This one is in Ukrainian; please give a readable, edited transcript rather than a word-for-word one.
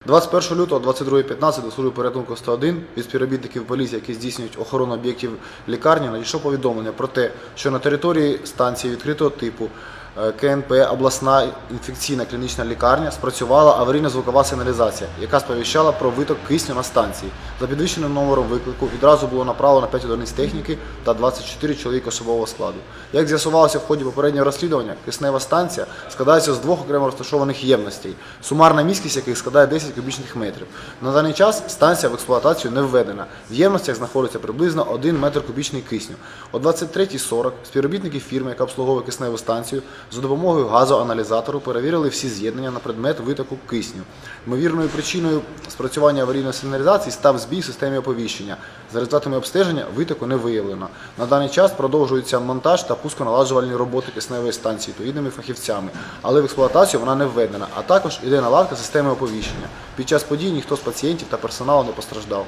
21 лютого 22.15 до служби порятунку 101 від співробітників поліції, які здійснюють охорону об'єктів лікарні, надійшло повідомлення про те, що на території станції відкритого типу КНП обласна інфекційна клінічна лікарня спрацювала аварійно-звукова сигналізація, яка сповіщала про виток кисню на станції. За підвищеним номером виклику відразу було направлено 5 одиниць техніки та 24 чоловіка особового складу. Як з'ясувалося в ході попереднього розслідування, киснева станція складається з двох окремо розташованих ємностей, сумарна міськість яких складає 10 кубічних метрів. На даний час станція в експлуатацію не введена. В ємностях знаходиться приблизно 1 метр кубічний кисню. О 23:40 співробітники фірми, яка обслуговує кисневу станцію, за допомогою газоаналізатору перевірили всі з'єднання на предмет витоку кисню. Ймовірною причиною спрацювання аварійної сигналізації став збій в системі оповіщення. За результатами обстеження витоку не виявлено. На даний час продовжується монтаж та пусконаладжувальні роботи кисневої станції відповідними фахівцями, але в експлуатацію вона не введена, а також іде наладка системи оповіщення. Під час подій ніхто з пацієнтів та персоналу не постраждав.